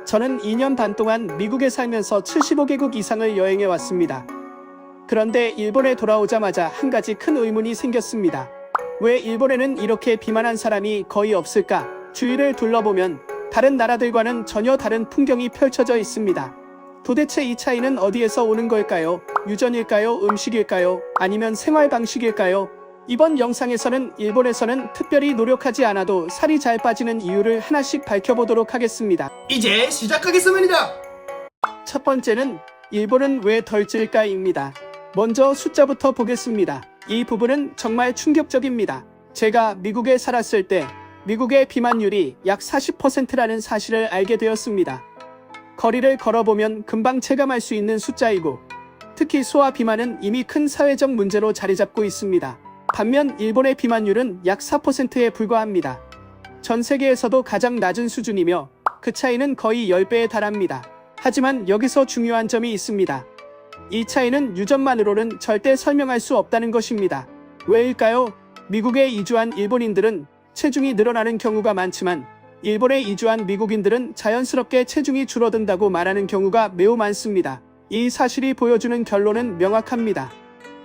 저는 2년 반 동안 미국에 살면서 75개국 이상을 여행해 왔습니다. 그런데 일본에 돌아오자마자 한 가지 큰 의문이 생겼습니다. 왜 일본에는 이렇게 비만한 사람이 거의 없을까? 주위를 둘러보면 다른 나라들과는 전혀 다른 풍경이 펼쳐져 있습니다. 도대체 이 차이는 어디에서 오는 걸까요? 유전일까요? 음식일까요? 아니면 생활 방식일까요? 이번 영상에서는 일본에서는 특별히 노력하지 않아도 살이 잘 빠지는 이유를 하나씩 밝혀보도록 하겠습니다. 이제 시작하겠습니다. 첫 번째는 일본은 왜 덜 찔까입니다. 먼저 숫자부터 보겠습니다. 이 부분은 정말 충격적입니다. 제가 미국에 살았을 때 미국의 비만율이 약 40%라는 사실을 알게 되었습니다. 거리를 걸어보면 금방 체감할 수 있는 숫자이고 특히 소아 비만은 이미 큰 사회적 문제로 자리 잡고 있습니다. 반면 일본의 비만율은 약 4%에 불과합니다. 전 세계에서도 가장 낮은 수준이며 그 차이는 거의 10배에 달합니다. 하지만 여기서 중요한 점이 있습니다. 이 차이는 유전만으로는 절대 설명할 수 없다는 것입니다. 왜일까요? 미국에 이주한 일본인들은 체중이 늘어나는 경우가 많지만 일본에 이주한 미국인들은 자연스럽게 체중이 줄어든다고 말하는 경우가 매우 많습니다. 이 사실이 보여주는 결론은 명확합니다.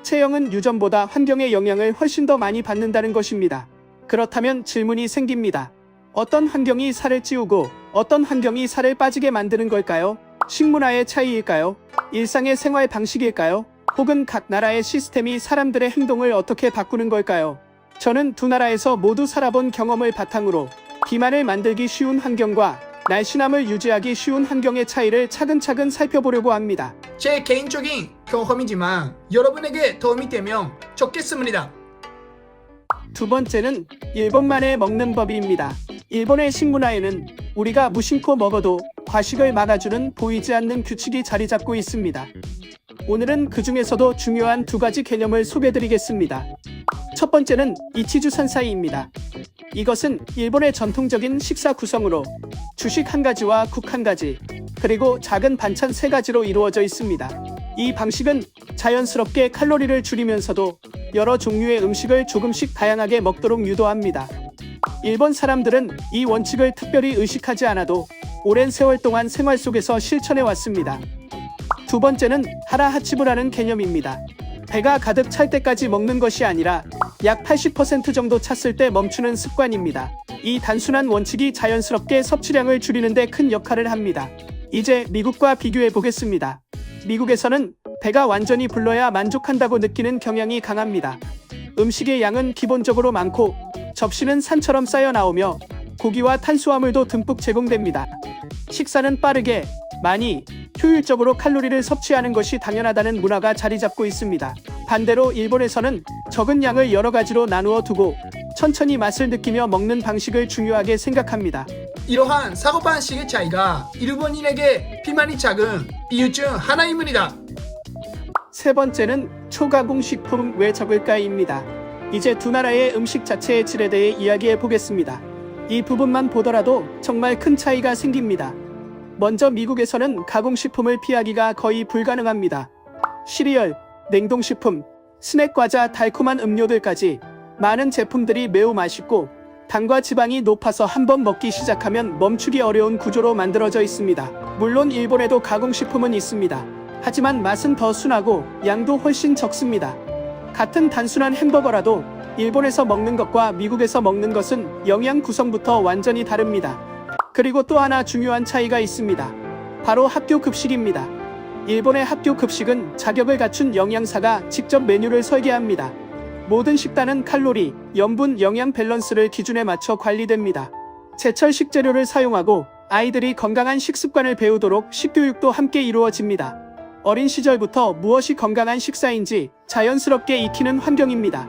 체형은 유전보다 환경의 영향을 훨씬 더 많이 받는다는 것입니다. 그렇다면 질문이 생깁니다. 어떤 환경이 살을 찌우고 어떤 환경이 살을 빠지게 만드는 걸까요? 식문화의 차이일까요? 일상의 생활 방식일까요? 혹은 각 나라의 시스템이 사람들의 행동을 어떻게 바꾸는 걸까요? 저는 두 나라에서 모두 살아본 경험을 바탕으로 비만을 만들기 쉬운 환경과 날씬함을 유지하기 쉬운 환경의 차이를 차근차근 살펴보려고 합니다. 제 개인적인 경험이지만 여러분에게 도움이 되면 좋겠습니다. 두 번째는 일본만의 먹는 법입니다. 일본의 식문화에는 우리가 무심코 먹어도 과식을 막아주는 보이지 않는 규칙이 자리 잡고 있습니다. 오늘은 그 중에서도 중요한 두 가지 개념을 소개해드리겠습니다. 첫 번째는 이치주산사이입니다. 이것은 일본의 전통적인 식사 구성으로 주식 한 가지와 국 한 가지, 그리고 작은 반찬 세 가지로 이루어져 있습니다. 이 방식은 자연스럽게 칼로리를 줄이면서도 여러 종류의 음식을 조금씩 다양하게 먹도록 유도합니다. 일본 사람들은 이 원칙을 특별히 의식하지 않아도 오랜 세월 동안 생활 속에서 실천해 왔습니다. 두 번째는 하라하치부라는 개념입니다. 배가 가득 찰 때까지 먹는 것이 아니라 약 80% 정도 찼을 때 멈추는 습관입니다. 이 단순한 원칙이 자연스럽게 섭취량을 줄이는 데 큰 역할을 합니다. 이제 미국과 비교해 보겠습니다. 미국에서는 배가 완전히 불러야 만족한다고 느끼는 경향이 강합니다. 음식의 양은 기본적으로 많고 접시는 산처럼 쌓여 나오며 고기와 탄수화물도 듬뿍 제공됩니다. 식사는 빠르게, 많이, 효율적으로 칼로리를 섭취하는 것이 당연하다는 문화가 자리 잡고 있습니다. 반대로 일본에서는 적은 양을 여러 가지로 나누어 두고 천천히 맛을 느끼며 먹는 방식을 중요하게 생각합니다. 이러한 사고방식의 차이가 일본인에게 비만이 작은 이유 중 하나입니다. 세 번째는 초가공 식품 왜 적을까입니다. 이제 두 나라의 음식 자체의 질에 대해 이야기해 보겠습니다. 이 부분만 보더라도 정말 큰 차이가 생깁니다. 먼저 미국에서는 가공식품을 피하기가 거의 불가능합니다. 시리얼, 냉동식품, 스낵 과자, 달콤한 음료들까지 많은 제품들이 매우 맛있고 당과 지방이 높아서 한번 먹기 시작하면 멈추기 어려운 구조로 만들어져 있습니다. 물론 일본에도 가공식품은 있습니다. 하지만 맛은 더 순하고 양도 훨씬 적습니다. 같은 단순한 햄버거라도 일본에서 먹는 것과 미국에서 먹는 것은 영양 구성부터 완전히 다릅니다. 그리고 또 하나 중요한 차이가 있습니다. 바로 학교 급식입니다. 일본의 학교 급식은 자격을 갖춘 영양사가 직접 메뉴를 설계합니다. 모든 식단은 칼로리, 염분, 영양 밸런스를 기준에 맞춰 관리됩니다. 제철 식재료를 사용하고 아이들이 건강한 식습관을 배우도록 식교육도 함께 이루어집니다. 어린 시절부터 무엇이 건강한 식사인지 자연스럽게 익히는 환경입니다.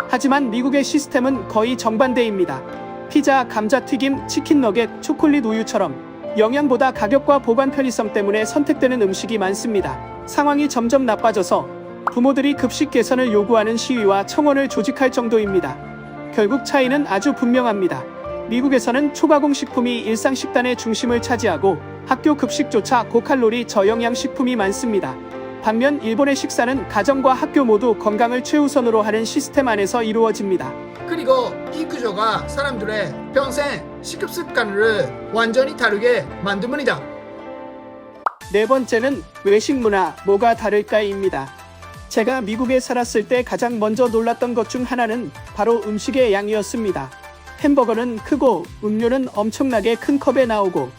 하지만 미국의 시스템은 거의 정반대입니다. 피자, 감자튀김, 치킨 너겟, 초콜릿 우유처럼 영양보다 가격과 보관 편의성 때문에 선택되는 음식이 많습니다. 상황이 점점 나빠져서 부모들이 급식 개선을 요구하는 시위와 청원을 조직할 정도입니다. 결국 차이는 아주 분명합니다. 미국에서는 초가공 식품이 일상 식단의 중심을 차지하고 학교 급식조차 고칼로리 저영양 식품이 많습니다. 반면 일본의 식사는 가정과 학교 모두 건강을 최우선으로 하는 시스템 안에서 이루어집니다. 그리고 이 구조가 사람들의 평생 식습관을 완전히 다르게 만듭니다. 네 번째는 외식 문화, 뭐가 다를까입니다. 제가 미국에 살았을 때 가장 먼저 놀랐던 것 중 하나는 바로 음식의 양이었습니다. 햄버거는 크고 음료는 엄청나게 큰 컵에 나오고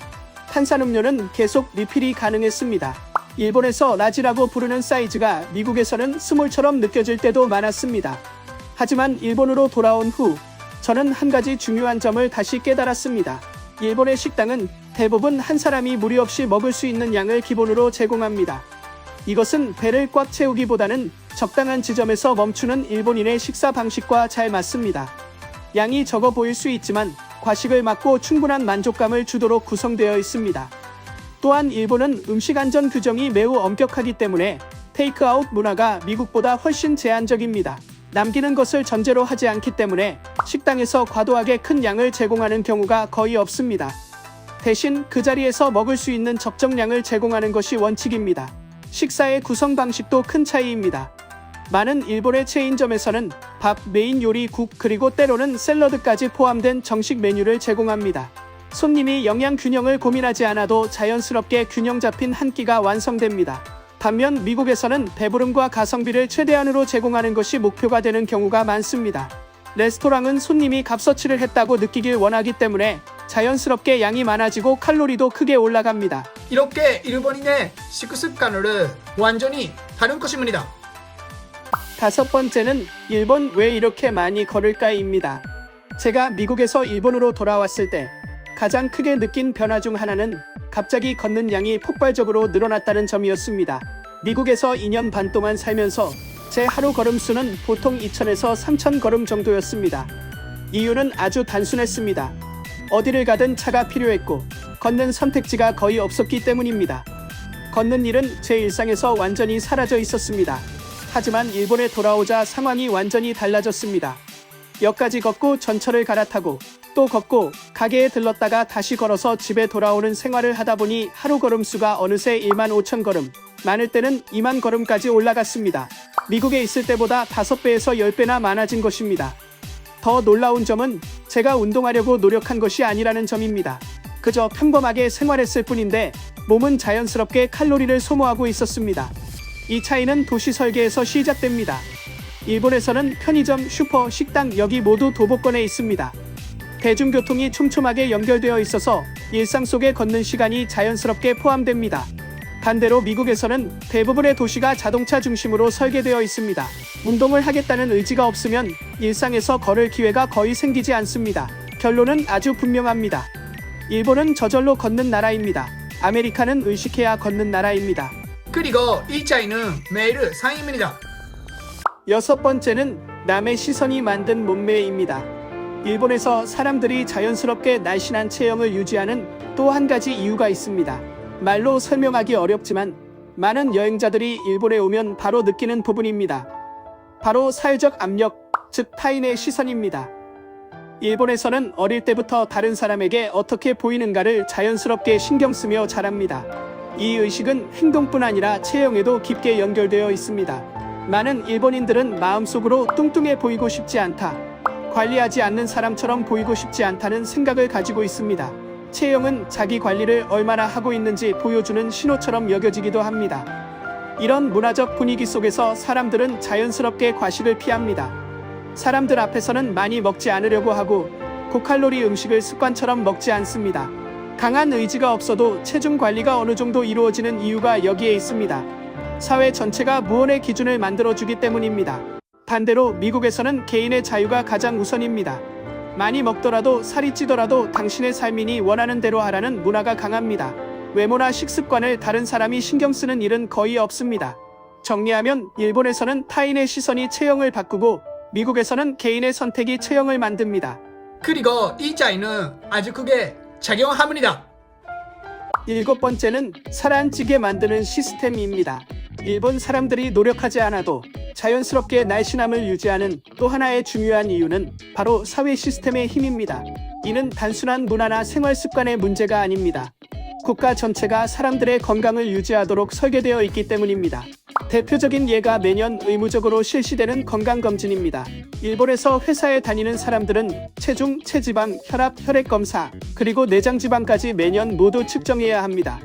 탄산음료는 계속 리필이 가능했습니다. 일본에서 라지라고 부르는 사이즈가 미국에서는 스몰처럼 느껴질 때도 많았습니다. 하지만 일본으로 돌아온 후 저는 한 가지 중요한 점을 다시 깨달았습니다. 일본의 식당은 대부분 한 사람이 무리 없이 먹을 수 있는 양을 기본으로 제공합니다. 이것은 배를 꽉 채우기보다는 적당한 지점에서 멈추는 일본인의 식사 방식과 잘 맞습니다. 양이 적어 보일 수 있지만 과식을 막고 충분한 만족감을 주도록 구성되어 있습니다. 또한 일본은 음식 안전 규정이 매우 엄격하기 때문에 테이크아웃 문화가 미국보다 훨씬 제한적입니다. 남기는 것을 전제로 하지 않기 때문에 식당에서 과도하게 큰 양을 제공하는 경우가 거의 없습니다. 대신 그 자리에서 먹을 수 있는 적정량을 제공하는 것이 원칙입니다. 식사의 구성 방식도 큰 차이입니다. 많은 일본의 체인점에서는 밥, 메인 요리, 국, 그리고 때로는 샐러드까지 포함된 정식 메뉴를 제공합니다. 손님이 영양 균형을 고민하지 않아도 자연스럽게 균형 잡힌 한 끼가 완성됩니다. 반면 미국에서는 배부름과 가성비를 최대한으로 제공하는 것이 목표가 되는 경우가 많습니다. 레스토랑은 손님이 값어치를 했다고 느끼길 원하기 때문에 자연스럽게 양이 많아지고 칼로리도 크게 올라갑니다. 이렇게 일본인의 식습관은 완전히 다른 것입니다. 다섯 번째는 일본 왜 이렇게 많이 걸을까입니다. 제가 미국에서 일본으로 돌아왔을 때 가장 크게 느낀 변화 중 하나는 갑자기 걷는 양이 폭발적으로 늘어났다는 점이었습니다. 미국에서 2년 반 동안 살면서 제 하루 걸음수는 보통 2,000에서 3,000 걸음 정도였습니다. 이유는 아주 단순했습니다. 어디를 가든 차가 필요했고 걷는 선택지가 거의 없었기 때문입니다. 걷는 일은 제 일상에서 완전히 사라져 있었습니다. 하지만 일본에 돌아오자 상황이 완전히 달라졌습니다. 역까지 걷고 전철을 갈아타고 또 걷고 가게에 들렀다가 다시 걸어서 집에 돌아오는 생활을 하다 보니 하루 걸음수가 어느새 15,000 걸음, 많을 때는 2만 걸음까지 올라갔습니다. 미국에 있을 때보다 5배에서 10배나 많아진 것입니다. 더 놀라운 점은 제가 운동하려고 노력한 것이 아니라는 점입니다. 그저 평범하게 생활했을 뿐인데 몸은 자연스럽게 칼로리를 소모하고 있었습니다. 이 차이는 도시 설계에서 시작됩니다. 일본에서는 편의점, 슈퍼, 식당 여기 모두 도보권에 있습니다. 대중교통이 촘촘하게 연결되어 있어서 일상 속에 걷는 시간이 자연스럽게 포함됩니다. 반대로 미국에서는 대부분의 도시가 자동차 중심으로 설계되어 있습니다. 운동을 하겠다는 의지가 없으면 일상에서 걸을 기회가 거의 생기지 않습니다. 결론은 아주 분명합니다. 일본은 저절로 걷는 나라입니다. 아메리카는 의식해야 걷는 나라입니다. 그리고 이 차이는 매일 상입니다. 여섯 번째는 남의 시선이 만든 몸매입니다. 일본에서 사람들이 자연스럽게 날씬한 체형을 유지하는 또 한 가지 이유가 있습니다. 말로 설명하기 어렵지만 많은 여행자들이 일본에 오면 바로 느끼는 부분입니다. 바로 사회적 압력, 즉 타인의 시선입니다. 일본에서는 어릴 때부터 다른 사람에게 어떻게 보이는가를 자연스럽게 신경 쓰며 자랍니다. 이 의식은 행동뿐 아니라 체형에도 깊게 연결되어 있습니다. 많은 일본인들은 마음속으로 뚱뚱해 보이고 싶지 않다, 관리하지 않는 사람처럼 보이고 싶지 않다는 생각을 가지고 있습니다. 체형은 자기 관리를 얼마나 하고 있는지 보여주는 신호처럼 여겨지기도 합니다. 이런 문화적 분위기 속에서 사람들은 자연스럽게 과식을 피합니다. 사람들 앞에서는 많이 먹지 않으려고 하고 고칼로리 음식을 습관처럼 먹지 않습니다. 강한 의지가 없어도 체중 관리가 어느 정도 이루어지는 이유가 여기에 있습니다. 사회 전체가 무언의 기준을 만들어주기 때문입니다. 반대로 미국에서는 개인의 자유가 가장 우선입니다. 많이 먹더라도 살이 찌더라도 당신의 삶이니 원하는 대로 하라는 문화가 강합니다. 외모나 식습관을 다른 사람이 신경 쓰는 일은 거의 없습니다. 정리하면 일본에서는 타인의 시선이 체형을 바꾸고 미국에서는 개인의 선택이 체형을 만듭니다. 그리고 이 차이는 아주 크게 작용합니다. 일곱 번째는 살안찌게 만드는 시스템입니다. 일본 사람들이 노력하지 않아도 자연스럽게 날씬함을 유지하는 또 하나의 중요한 이유는 바로 사회 시스템의 힘입니다. 이는 단순한 문화나 생활 습관의 문제가 아닙니다. 국가 전체가 사람들의 건강을 유지하도록 설계되어 있기 때문입니다. 대표적인 예가 매년 의무적으로 실시되는 건강검진입니다. 일본에서 회사에 다니는 사람들은 체중, 체지방, 혈압, 혈액 검사, 그리고 내장지방까지 매년 모두 측정해야 합니다.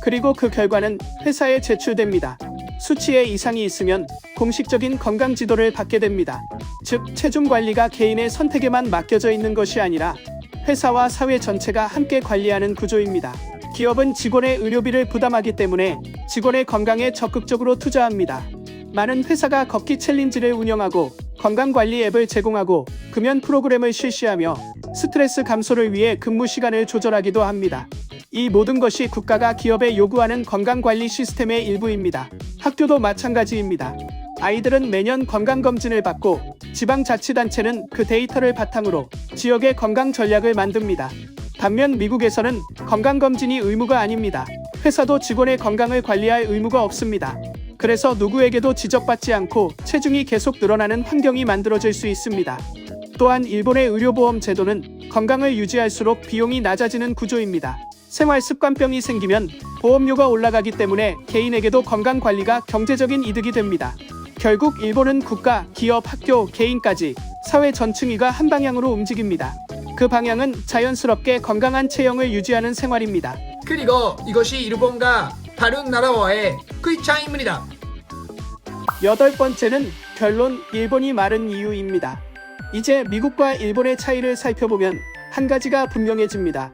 그리고 그 결과는 회사에 제출됩니다. 수치에 이상이 있으면 공식적인 건강 지도를 받게 됩니다. 즉, 체중 관리가 개인의 선택에만 맡겨져 있는 것이 아니라 회사와 사회 전체가 함께 관리하는 구조입니다. 기업은 직원의 의료비를 부담하기 때문에 직원의 건강에 적극적으로 투자합니다. 많은 회사가 걷기 챌린지를 운영하고 건강관리 앱을 제공하고 금연 프로그램을 실시하며 스트레스 감소를 위해 근무 시간을 조절하기도 합니다. 이 모든 것이 국가가 기업에 요구하는 건강관리 시스템의 일부입니다. 학교도 마찬가지입니다. 아이들은 매년 건강검진을 받고 지방자치단체는 그 데이터를 바탕으로 지역의 건강 전략을 만듭니다. 반면 미국에서는 건강검진이 의무가 아닙니다. 회사도 직원의 건강을 관리할 의무가 없습니다. 그래서 누구에게도 지적받지 않고 체중이 계속 늘어나는 환경이 만들어질 수 있습니다. 또한 일본의 의료보험 제도는 건강을 유지할수록 비용이 낮아지는 구조입니다. 생활습관병이 생기면 보험료가 올라가기 때문에 개인에게도 건강관리가 경제적인 이득이 됩니다. 결국 일본은 국가, 기업, 학교, 개인까지 사회 전층위가 한 방향으로 움직입니다. 그 방향은 자연스럽게 건강한 체형을 유지하는 생활입니다. 그리고 이것이 일본과 다른 나라와의 그 차이입니다. 여덟 번째는 결론, 일본이 마른 이유입니다. 이제 미국과 일본의 차이를 살펴보면 한 가지가 분명해집니다.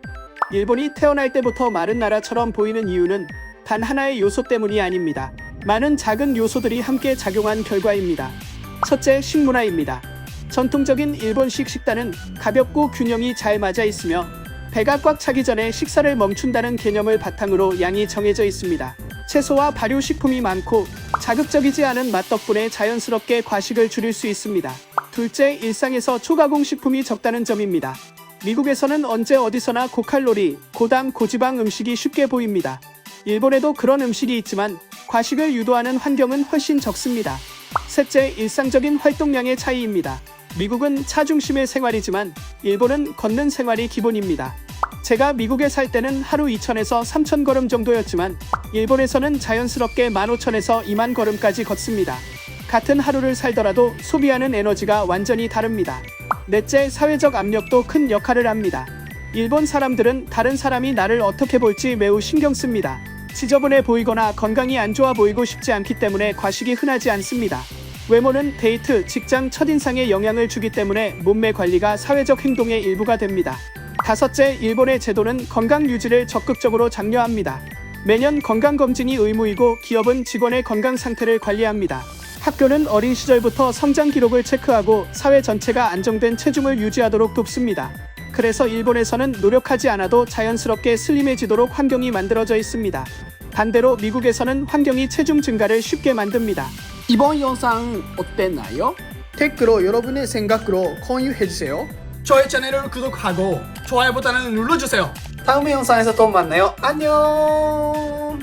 일본이 태어날 때부터 마른 나라처럼 보이는 이유는 단 하나의 요소 때문이 아닙니다. 많은 작은 요소들이 함께 작용한 결과입니다. 첫째, 식문화입니다. 전통적인 일본식 식단은 가볍고 균형이 잘 맞아 있으며 배가 꽉 차기 전에 식사를 멈춘다는 개념을 바탕으로 양이 정해져 있습니다. 채소와 발효식품이 많고 자극적이지 않은 맛 덕분에 자연스럽게 과식을 줄일 수 있습니다. 둘째, 일상에서 초가공 식품이 적다는 점입니다. 미국에서는 언제 어디서나 고칼로리, 고당, 고지방 음식이 쉽게 보입니다. 일본에도 그런 음식이 있지만 과식을 유도하는 환경은 훨씬 적습니다. 셋째, 일상적인 활동량의 차이입니다. 미국은 차 중심의 생활이지만 일본은 걷는 생활이 기본입니다. 제가 미국에 살 때는 하루 2,000에서 3,000 걸음 정도였지만 일본에서는 자연스럽게 15,000에서 2만 걸음까지 걷습니다. 같은 하루를 살더라도 소비하는 에너지가 완전히 다릅니다. 넷째, 사회적 압력도 큰 역할을 합니다. 일본 사람들은 다른 사람이 나를 어떻게 볼지 매우 신경 씁니다. 지저분해 보이거나 건강이 안 좋아 보이고 싶지 않기 때문에 과식이 흔하지 않습니다. 외모는 데이트, 직장, 첫인상에 영향을 주기 때문에 몸매 관리가 사회적 행동의 일부가 됩니다. 다섯째, 일본의 제도는 건강 유지를 적극적으로 장려합니다. 매년 건강검진이 의무이고 기업은 직원의 건강 상태를 관리합니다. 학교는 어린 시절부터 성장 기록을 체크하고 사회 전체가 안정된 체중을 유지하도록 돕습니다. 그래서 일본에서는 노력하지 않아도 자연스럽게 슬림해지도록 환경이 만들어져 있습니다. 반대로 미국에서는 환경이 체중 증가를 쉽게 만듭니다. 이번 영상 어땠나요? 댓글로 여러분의 생각으로 공유해주세요. 저의 채널을 구독하고 좋아요 버튼을 눌러주세요. 다음 영상에서 또 만나요. 안녕.